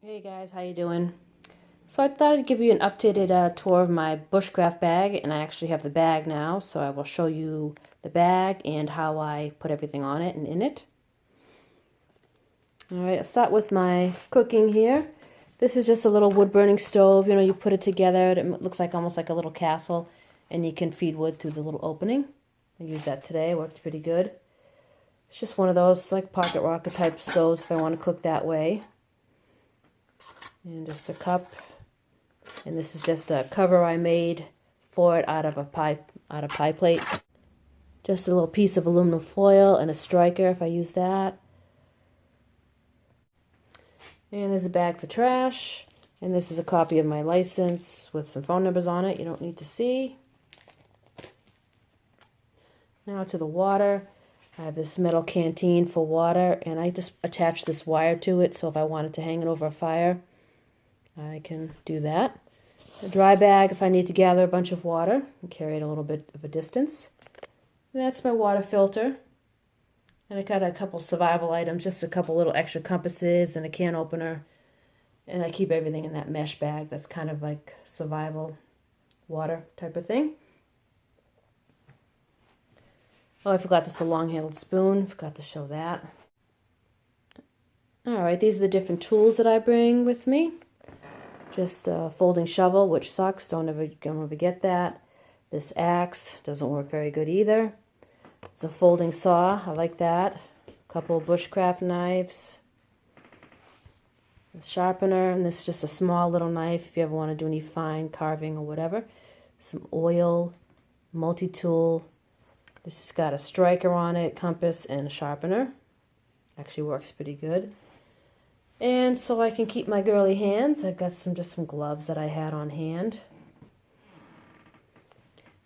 Hey guys, how you doing? So I thought I'd give you an updated tour of my bushcraft bag, and I actually have the bag now, so I will show you the bag and how I put everything on it and in it. Alright, I'll start with my cooking here. This is just a little wood burning stove. You put it together, it looks like almost like a little castle, and you can feed wood through the little opening. I used that today, it worked pretty good. It's just one of those like pocket rocket type stoves if I want to cook that way. And just a cup, and this is just a cover I made for it out of pie plate. Just a little piece of aluminum foil and a striker if I use that. And there's a bag for trash, and this is a copy of my license with some phone numbers on it you don't need to see. Now to the water. I have this metal canteen for water, and I just attach this wire to it, so if I wanted to hang it over a fire, I can do that. A dry bag if I need to gather a bunch of water and carry it a little bit of a distance. And that's my water filter. And I got a couple survival items, just a couple little extra compasses and a can opener. And I keep everything in that mesh bag that's kind of like survival water type of thing. Oh, I forgot this is a long-handled spoon. Forgot to show that. Alright, these are the different tools that I bring with me. Just a folding shovel, which sucks. Don't ever get that. This axe doesn't work very good either. It's a folding saw. I like that. A couple of bushcraft knives. A sharpener, and this is just a small little knife if you ever want to do any fine carving or whatever. Some oil, multi-tool. This has got a striker on it, compass, and a sharpener. Actually works pretty good. And so I can keep my girly hands, I've got just some gloves that I had on hand.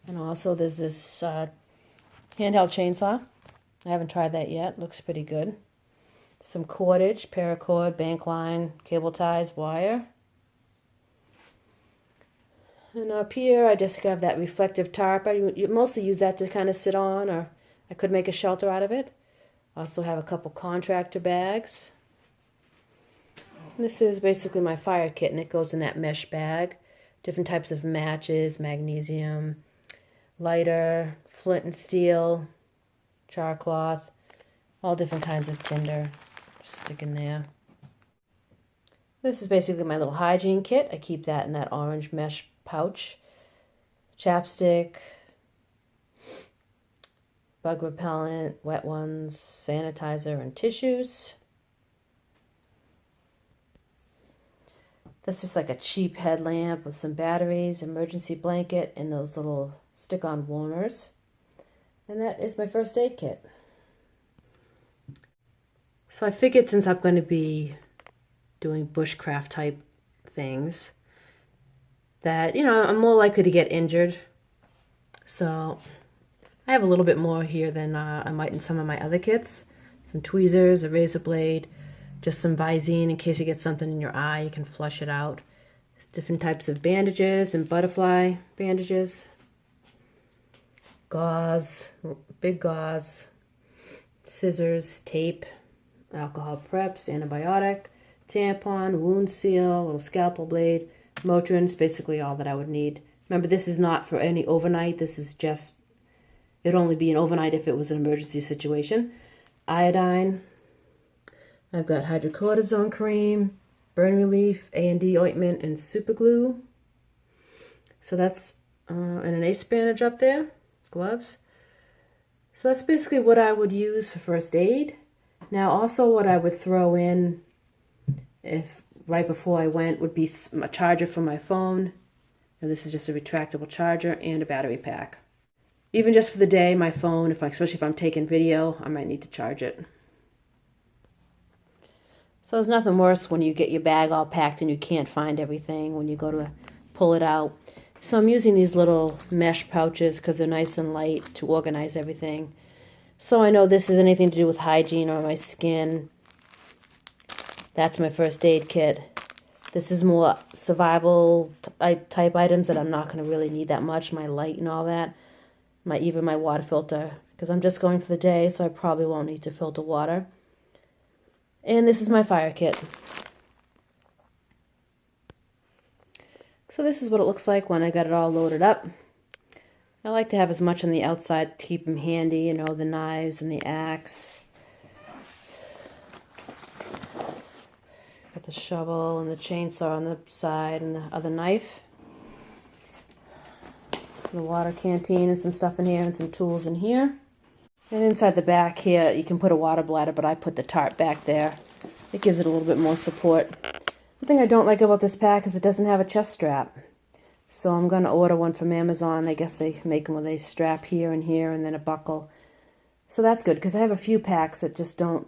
And also there's this handheld chainsaw. I haven't tried that yet. Looks pretty good. Some cordage, paracord, bank line, cable ties, wire. And up here I just have that reflective tarp. I mostly use that to kind of sit on, or I could make a shelter out of it. Also have a couple contractor bags. This is basically my fire kit, and it goes in that mesh bag. Different types of matches, magnesium, lighter, flint and steel, char cloth, all different kinds of tinder. Stick in there. This is basically my little hygiene kit. I keep that in that orange mesh pouch. Chapstick, bug repellent, wet ones, sanitizer, and tissues. This is like a cheap headlamp with some batteries, emergency blanket, and those little stick-on warmers. And that is my first aid kit. So I figured since I'm going to be doing bushcraft type things that, I'm more likely to get injured. So I have a little bit more here than I might in some of my other kits. Some tweezers, a razor blade, just some Visine in case you get something in your eye, you can flush it out. Different types of bandages and butterfly bandages. Gauze, big gauze, scissors, tape, alcohol preps, antibiotic, tampon, wound seal, little scalpel blade, Motrin. It's basically all that I would need. Remember, this is not for any overnight. This is just, it'd only be an overnight if it was an emergency situation. Iodine. I've got hydrocortisone cream, burn relief, A&D ointment, and super glue. So that's and an ace bandage up there, gloves. So that's basically what I would use for first aid. Now also what I would throw in if right before I went would be a charger for my phone. And this is just a retractable charger and a battery pack. Even just for the day, my phone, especially if I'm taking video, I might need to charge it. So there's nothing worse when you get your bag all packed and you can't find everything when you go to pull it out. So I'm using these little mesh pouches because they're nice and light to organize everything. So I know this is anything to do with hygiene or my skin. That's my first aid kit. This is more survival type items that I'm not going to really need that much. My light and all that. Even my water filter. Because I'm just going for the day, so I probably won't need to filter water. And this is my fire kit. So this is what it looks like when I got it all loaded up. I like to have as much on the outside to keep them handy, you know, the knives and the axe. Got the shovel and the chainsaw on the side and the other knife. The water canteen and some stuff in here and some tools in here. And inside the back here, you can put a water bladder, but I put the tarp back there. It gives it a little bit more support. The thing I don't like about this pack is it doesn't have a chest strap. So I'm going to order one from Amazon. I guess they make them with a strap here and here and then a buckle. So that's good because I have a few packs that just don't...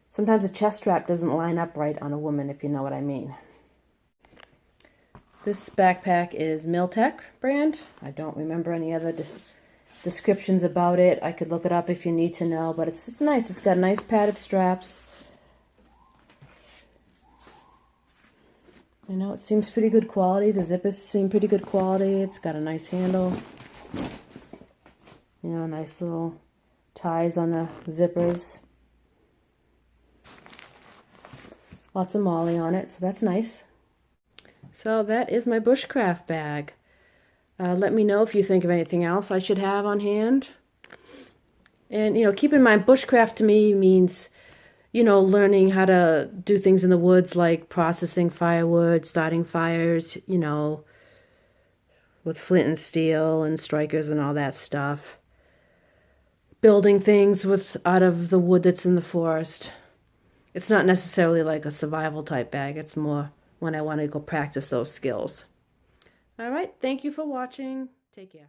Sometimes a chest strap doesn't line up right on a woman, if you know what I mean. This backpack is Miltech brand. I don't remember any other descriptions about it. I could look it up if you need to know, but it's just nice. It's got nice padded straps. You know, it seems pretty good quality. The zippers seem pretty good quality. It's got a nice handle. You know, nice little ties on the zippers. Lots of molly on it, so that's nice. So that is my bushcraft bag. Let me know if you think of anything else I should have on hand. And, you know, keep in mind, bushcraft to me means, you know, learning how to do things in the woods like processing firewood, starting fires, you know, with flint and steel and strikers and all that stuff. Building things out of the wood that's in the forest. It's not necessarily like a survival type bag. It's more when I want to go practice those skills. All right, thank you for watching. Take care.